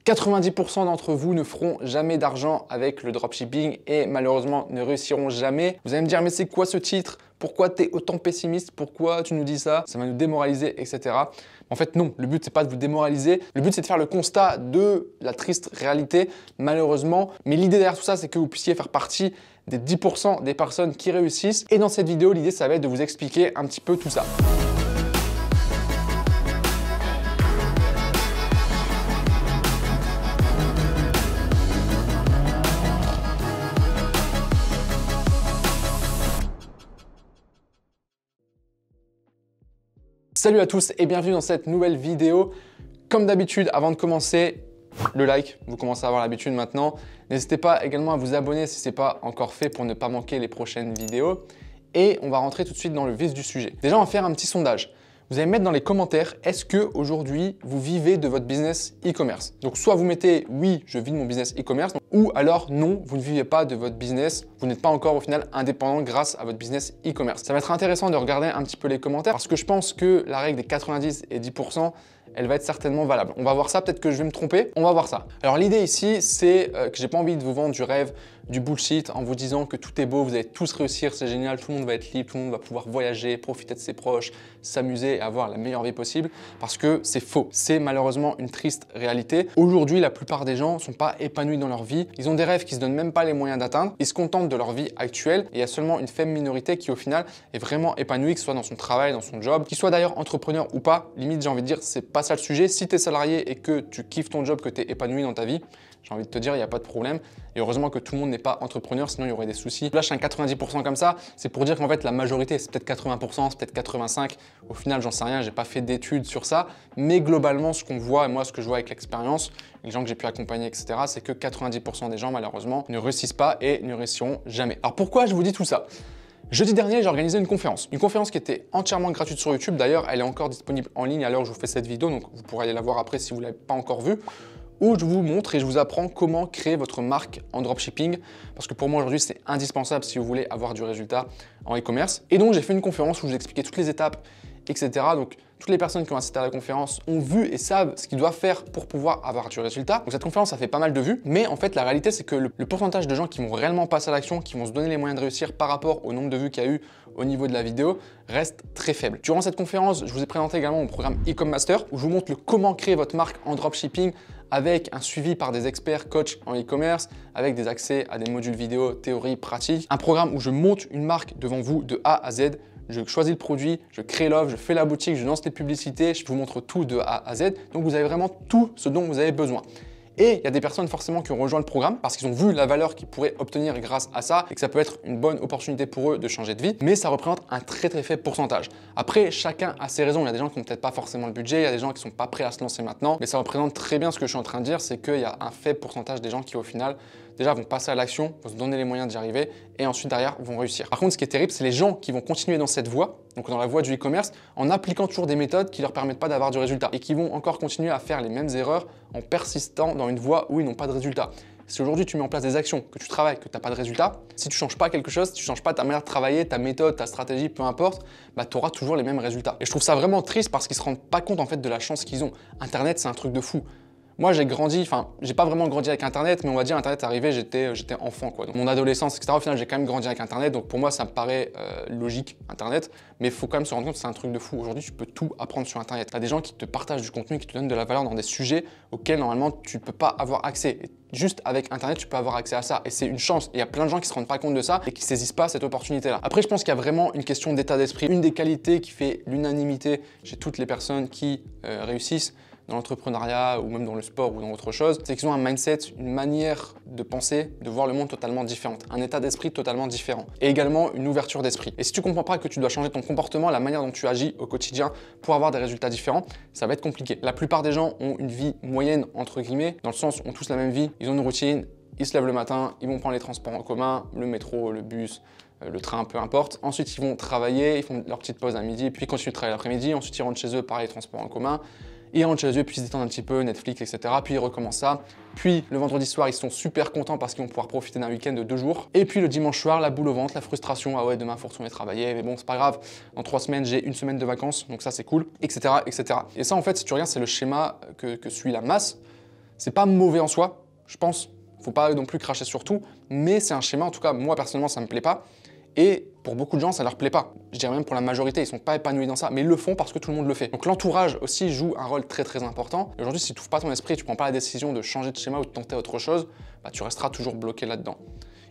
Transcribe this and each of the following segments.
90% d'entre vous ne feront jamais d'argent avec le dropshipping et malheureusement ne réussiront jamais. Vous allez me dire, mais c'est quoi ce titre? Pourquoi tu es autant pessimiste? Pourquoi tu nous dis ça? Ça va nous démoraliser, etc. En fait, non, le but, c'est pas de vous démoraliser. Le but, c'est de faire le constat de la triste réalité, malheureusement. Mais l'idée derrière tout ça, c'est que vous puissiez faire partie des 10% des personnes qui réussissent. Et dans cette vidéo, l'idée, ça va être de vous expliquer un petit peu tout ça. Salut à tous et bienvenue dans cette nouvelle vidéo. Comme d'habitude, avant de commencer, le like, vous commencez à avoir l'habitude maintenant. N'hésitez pas également à vous abonner si ce n'est pas encore fait pour ne pas manquer les prochaines vidéos. Et on va rentrer tout de suite dans le vif du sujet. Déjà, on va faire un petit sondage. Vous allez mettre dans les commentaires, est-ce que aujourd'hui vous vivez de votre business e-commerce? Donc soit vous mettez oui, je vis de mon business e-commerce, ou alors non, vous ne vivez pas de votre business, vous n'êtes pas encore au final indépendant grâce à votre business e-commerce. Ça va être intéressant de regarder un petit peu les commentaires parce que je pense que la règle des 90 et 10%, elle va être certainement valable. On va voir ça, peut-être que je vais me tromper, on va voir ça. Alors l'idée ici, c'est que j'ai pas envie de vous vendre du rêve, du bullshit en vous disant que tout est beau, vous allez tous réussir, c'est génial, tout le monde va être libre, tout le monde va pouvoir voyager, profiter de ses proches, s'amuser et avoir la meilleure vie possible parce que c'est faux. C'est malheureusement une triste réalité. Aujourd'hui, la plupart des gens ne sont pas épanouis dans leur vie. Ils ont des rêves qui se donnent même pas les moyens d'atteindre. Ils se contentent de leur vie actuelle et il y a seulement une faible minorité qui au final est vraiment épanouie, que ce soit dans son travail, dans son job, qu'il soit d'ailleurs entrepreneur ou pas. Limite, j'ai envie de dire, c'est pas ça le sujet. Si tu es salarié et que tu kiffes ton job, que tu es épanoui dans ta vie, j'ai envie de te dire, il n'y a pas de problème. Et heureusement que tout le monde n'est pas entrepreneur, sinon il y aurait des soucis. Là, je suis un 90% comme ça. C'est pour dire qu'en fait, la majorité, c'est peut-être 80%, c'est peut-être 85%. Au final, j'en sais rien, j'ai pas fait d'études sur ça. Mais globalement, ce qu'on voit, et moi, ce que je vois avec l'expérience, les gens que j'ai pu accompagner, etc., c'est que 90% des gens, malheureusement, ne réussissent pas et ne réussiront jamais. Alors pourquoi je vous dis tout ça? Jeudi dernier, j'ai organisé une conférence qui était entièrement gratuite sur YouTube. D'ailleurs, elle est encore disponible en ligne à l'heure où je vous fais cette vidéo, donc vous pourrez aller la voir après si vous ne l'avez pas encore vue, où je vous montre et je vous apprends comment créer votre marque en dropshipping, parce que pour moi aujourd'hui, c'est indispensable si vous voulez avoir du résultat en e-commerce. Et donc, j'ai fait une conférence où je vous expliquais toutes les étapes, etc. Donc, toutes les personnes qui ont assisté à la conférence ont vu et savent ce qu'ils doivent faire pour pouvoir avoir du résultat. Donc cette conférence, ça fait pas mal de vues, mais en fait, la réalité, c'est que le pourcentage de gens qui vont réellement passer à l'action, qui vont se donner les moyens de réussir par rapport au nombre de vues qu'il y a eu au niveau de la vidéo, reste très faible. Durant cette conférence, je vous ai présenté également mon programme e-com master, où je vous montre comment créer votre marque en dropshipping avec un suivi par des experts coachs en e-commerce, avec des accès à des modules vidéo, théorie, pratique. Un programme où je monte une marque devant vous de A à Z. Je choisis le produit, je crée l'offre, je fais la boutique, je lance les publicités, je vous montre tout de A à Z. Donc vous avez vraiment tout ce dont vous avez besoin. Et il y a des personnes forcément qui ont rejoint le programme parce qu'ils ont vu la valeur qu'ils pourraient obtenir grâce à ça et que ça peut être une bonne opportunité pour eux de changer de vie, mais ça représente un très faible pourcentage. Après, chacun a ses raisons. Il y a des gens qui n'ont peut-être pas forcément le budget, il y a des gens qui ne sont pas prêts à se lancer maintenant, mais ça représente très bien ce que je suis en train de dire, c'est qu'il y a un faible pourcentage des gens qui au final déjà vont passer à l'action, vont se donner les moyens d'y arriver et ensuite derrière vont réussir. Par contre, ce qui est terrible, c'est les gens qui vont continuer dans cette voie, donc dans la voie du e-commerce, en appliquant toujours des méthodes qui ne leur permettent pas d'avoir du résultat et qui vont encore continuer à faire les mêmes erreurs en persistant dans une voie où ils n'ont pas de résultat. Si aujourd'hui tu mets en place des actions, que tu travailles, que tu n'as pas de résultat, si tu ne changes pas quelque chose, si tu ne changes pas ta manière de travailler, ta méthode, ta stratégie, peu importe, bah, tu auras toujours les mêmes résultats. Et je trouve ça vraiment triste parce qu'ils ne se rendent pas compte en fait de la chance qu'ils ont. Internet, c'est un truc de fou. Moi, j'ai grandi, enfin, j'ai pas vraiment grandi avec Internet, mais on va dire Internet est arrivé, j'étais enfant, quoi. Donc, mon adolescence, etc. Au final, j'ai quand même grandi avec Internet, donc pour moi, ça me paraît logique, Internet, mais il faut quand même se rendre compte que c'est un truc de fou. Aujourd'hui, tu peux tout apprendre sur Internet. Tu as des gens qui te partagent du contenu, qui te donnent de la valeur dans des sujets auxquels, normalement, tu peux pas avoir accès. Et juste avec Internet, tu peux avoir accès à ça. Et c'est une chance. Et il y a plein de gens qui se rendent pas compte de ça et qui saisissent pas cette opportunité-là. Après, je pense qu'il y a vraiment une question d'état d'esprit. Une des qualités qui fait l'unanimité chez toutes les personnes qui réussissent dans l'entrepreneuriat ou même dans le sport ou dans autre chose, c'est qu'ils ont un mindset, une manière de penser, de voir le monde totalement différente, un état d'esprit totalement différent et également une ouverture d'esprit. Et si tu ne comprends pas que tu dois changer ton comportement, la manière dont tu agis au quotidien pour avoir des résultats différents, ça va être compliqué. La plupart des gens ont une vie moyenne, entre guillemets, dans le sens où ont tous la même vie, ils ont une routine, ils se lèvent le matin, ils vont prendre les transports en commun, le métro, le bus, le train, peu importe. Ensuite, ils vont travailler, ils font leur petite pause à midi, puis ils continuent de travailler l'après-midi, ensuite ils rentrent chez eux, pareil, transports en commun. Ils rentrent chez eux, puis ils se détendent un petit peu, Netflix, etc. Puis ils recommencent ça. Puis le vendredi soir, ils sont super contents parce qu'ils vont pouvoir profiter d'un week-end de 2 jours. Et puis le dimanche soir, la boule au ventre, la frustration. Ah ouais, demain, il faut retourner travailler. Mais bon, c'est pas grave. Dans 3 semaines, j'ai 1 semaine de vacances. Donc ça, c'est cool, etc., etc. Et ça, en fait, si tu regardes, c'est le schéma que suit la masse. C'est pas mauvais en soi, je pense. Faut pas non plus cracher sur tout, mais c'est un schéma, en tout cas, moi personnellement, ça me plaît pas. Et pour beaucoup de gens, ça leur plaît pas. Je dirais même pour la majorité, ils sont pas épanouis dans ça, mais ils le font parce que tout le monde le fait. Donc l'entourage aussi joue un rôle très très important. Et aujourd'hui, si tu n'ouvres pas ton esprit, tu prends pas la décision de changer de schéma ou de tenter autre chose, bah, tu resteras toujours bloqué là-dedans.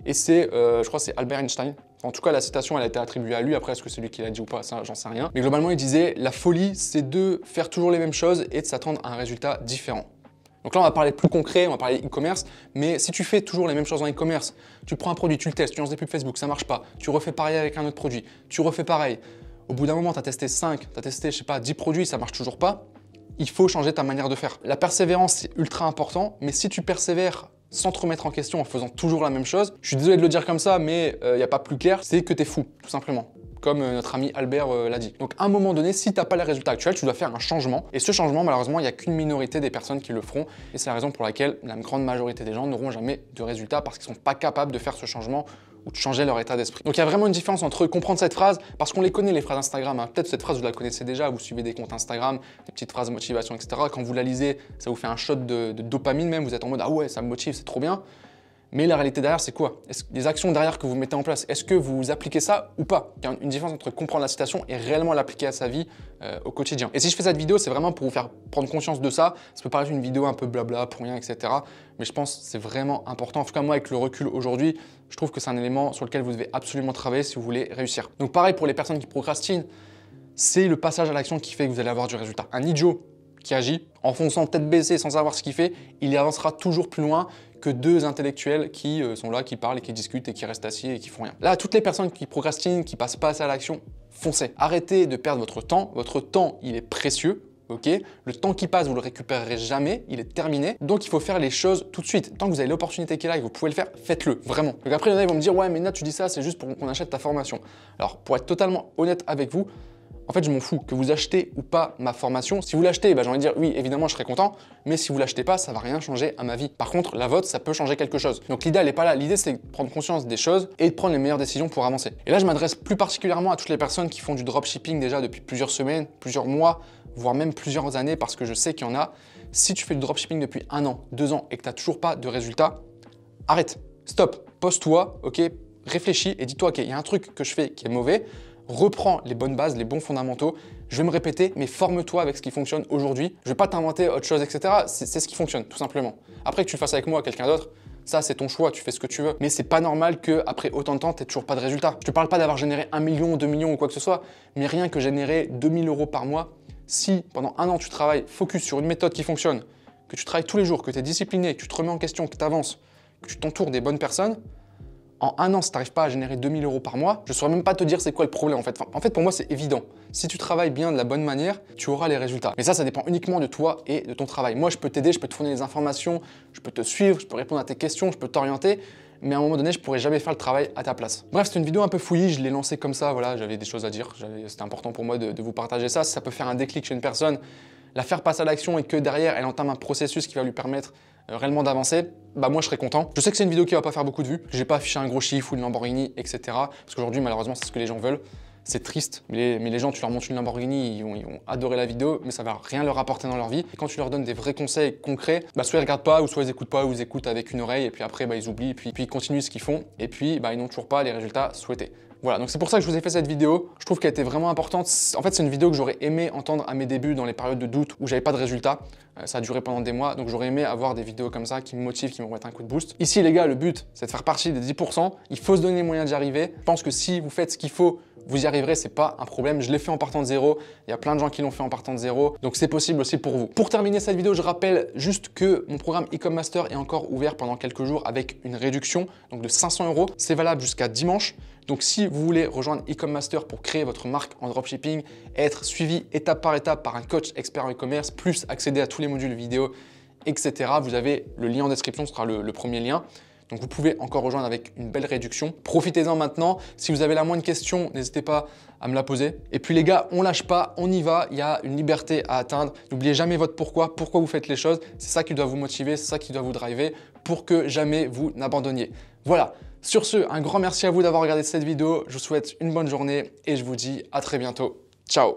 Et c'est, je crois que c'est Albert Einstein. En tout cas, la citation, elle a été attribuée à lui. Après, est-ce que c'est lui qui l'a dit ou pas, ça, j'en sais rien. Mais globalement, il disait, la folie, c'est de faire toujours les mêmes choses et de s'attendre à un résultat différent. Donc là, on va parler plus concret, on va parler e-commerce, mais si tu fais toujours les mêmes choses en e-commerce, tu prends un produit, tu le testes, tu lances des pubs Facebook, ça marche pas, tu refais pareil avec un autre produit, tu refais pareil. Au bout d'un moment, tu as testé 5, tu as testé, je sais pas, 10 produits, ça marche toujours pas, il faut changer ta manière de faire. La persévérance, c'est ultra important, mais si tu persévères sans te remettre en question en faisant toujours la même chose, je suis désolé de le dire comme ça, mais il n'y a pas plus clair, c'est que tu es fou, tout simplement. Comme notre ami Albert l'a dit. Donc à un moment donné, si tu n'as pas les résultats actuels, tu dois faire un changement. Et ce changement, malheureusement, il n'y a qu'une minorité des personnes qui le feront. Et c'est la raison pour laquelle la grande majorité des gens n'auront jamais de résultats parce qu'ils ne sont pas capables de faire ce changement ou de changer leur état d'esprit. Donc il y a vraiment une différence entre comprendre cette phrase, parce qu'on les connaît les phrases Instagram, hein. Peut-être cette phrase vous la connaissez déjà, vous suivez des comptes Instagram, des petites phrases de motivation, etc. Quand vous la lisez, ça vous fait un shot de dopamine même, vous êtes en mode ah ouais, ça me motive, c'est trop bien. Mais la réalité derrière, c'est quoi? Les actions derrière que vous mettez en place, est-ce que vous appliquez ça ou pas? Il y a une différence entre comprendre la citation et réellement l'appliquer à sa vie au quotidien. Et si je fais cette vidéo, c'est vraiment pour vous faire prendre conscience de ça. Ça peut paraître une vidéo un peu blabla, pour rien, etc. Mais je pense que c'est vraiment important. En tout cas, moi, avec le recul aujourd'hui, je trouve que c'est un élément sur lequel vous devez absolument travailler si vous voulez réussir. Donc pareil pour les personnes qui procrastinent, c'est le passage à l'action qui fait que vous allez avoir du résultat. Un idiot qui agit en fonçant tête baissée sans savoir ce qu'il fait, il avancera toujours plus loin que deux intellectuels qui sont là, qui parlent et qui discutent et qui restent assis et qui font rien. Là, toutes les personnes qui procrastinent, qui passent pas à l'action, foncez. Arrêtez de perdre votre temps. Votre temps, il est précieux. Ok, le temps qui passe, vous le récupérerez jamais, il est terminé. Donc il faut faire les choses tout de suite. Tant que vous avez l'opportunité qui est là et que vous pouvez le faire, faites-le, vraiment. Donc après, il y en a qui vont me dire, ouais, mais Nat, tu dis ça, c'est juste pour qu'on achète ta formation. Alors, pour être totalement honnête avec vous, en fait, je m'en fous que vous achetez ou pas ma formation. Si vous l'achetez, bah, j'ai envie de dire oui, évidemment, je serai content. Mais si vous l'achetez pas, ça va rien changer à ma vie. Par contre, la vôtre, ça peut changer quelque chose. Donc l'idée, elle n'est pas là. L'idée, c'est de prendre conscience des choses et de prendre les meilleures décisions pour avancer. Et là, je m'adresse plus particulièrement à toutes les personnes qui font du dropshipping déjà depuis plusieurs semaines, plusieurs mois, voire même plusieurs années, parce que je sais qu'il y en a. Si tu fais du dropshipping depuis 1 an, 2 ans et que tu n'as toujours pas de résultats, arrête, stop, pose-toi, ok, réfléchis et dis-toi, ok, il y a un truc que je fais qui est mauvais. Reprends les bonnes bases, les bons fondamentaux. Je vais me répéter, mais forme-toi avec ce qui fonctionne aujourd'hui. Je ne vais pas t'inventer autre chose, etc. C'est ce qui fonctionne, tout simplement. Après que tu le fasses avec moi ou quelqu'un d'autre, ça c'est ton choix, tu fais ce que tu veux. Mais c'est pas normal qu'après autant de temps, tu n'aies toujours pas de résultat. Je te parle pas d'avoir généré 1 million, 2 millions ou quoi que ce soit, mais rien que générer 2000 € par mois. Si pendant 1 an tu travailles focus sur une méthode qui fonctionne, que tu travailles tous les jours, que tu es discipliné, que tu te remets en question, que tu avances, que tu t'entoures des bonnes personnes, en 1 an, si tu n'arrives pas à générer 2000 € par mois, je ne saurais même pas te dire c'est quoi le problème en fait. Enfin, en fait, pour moi, c'est évident. Si tu travailles bien de la bonne manière, tu auras les résultats. Mais ça dépend uniquement de toi et de ton travail. Moi, je peux t'aider, je peux te fournir des informations, je peux te suivre, je peux répondre à tes questions, je peux t'orienter. Mais à un moment donné, je pourrais jamais faire le travail à ta place. Bref, c'est une vidéo un peu fouillie, je l'ai lancée comme ça, voilà, j'avais des choses à dire. C'était important pour moi de vous partager ça. Si ça peut faire un déclic chez une personne, la faire passer à l'action et que derrière, elle entame un processus qui va lui permettre réellement d'avancer, bah moi je serais content. Je sais que c'est une vidéo qui va pas faire beaucoup de vues, j'ai pas affiché un gros chiffre ou une Lamborghini, etc. Parce qu'aujourd'hui, malheureusement, c'est ce que les gens veulent. C'est triste, mais les gens, tu leur montres une Lamborghini, ils vont adorer la vidéo, mais ça va rien leur apporter dans leur vie. Et quand tu leur donnes des vrais conseils concrets, bah soit ils regardent pas, ou soit ils écoutent pas, ou ils écoutent avec une oreille, et puis après bah, ils oublient, puis ils continuent ce qu'ils font, et puis bah, ils n'ont toujours pas les résultats souhaités. Voilà, donc c'est pour ça que je vous ai fait cette vidéo. Je trouve qu'elle était vraiment importante. En fait, c'est une vidéo que j'aurais aimé entendre à mes débuts dans les périodes de doute où j'avais pas de résultats. Ça a duré pendant des mois, donc j'aurais aimé avoir des vidéos comme ça qui me motivent, qui me remettent un coup de boost. Ici, les gars, le but, c'est de faire partie des 10%. Il faut se donner les moyens d'y arriver. Je pense que si vous faites ce qu'il faut, vous y arriverez, c'est pas un problème. Je l'ai fait en partant de zéro. Il y a plein de gens qui l'ont fait en partant de zéro, donc c'est possible aussi pour vous. Pour terminer cette vidéo, je rappelle juste que mon programme e-com master est encore ouvert pendant quelques jours avec une réduction donc de 500 €. C'est valable jusqu'à dimanche. Donc si vous voulez rejoindre e-com master pour créer votre marque en dropshipping, être suivi étape par étape par un coach expert en e-commerce, plus accéder à tous les modules vidéo, etc., vous avez le lien en description, ce sera le premier lien. Donc vous pouvez encore rejoindre avec une belle réduction. Profitez-en maintenant. Si vous avez la moindre question, n'hésitez pas à me la poser. Et puis les gars, on lâche pas, on y va. Il y a une liberté à atteindre. N'oubliez jamais votre pourquoi vous faites les choses. C'est ça qui doit vous motiver, c'est ça qui doit vous driver pour que jamais vous n'abandonniez. Voilà. Sur ce, un grand merci à vous d'avoir regardé cette vidéo. Je vous souhaite une bonne journée et je vous dis à très bientôt. Ciao!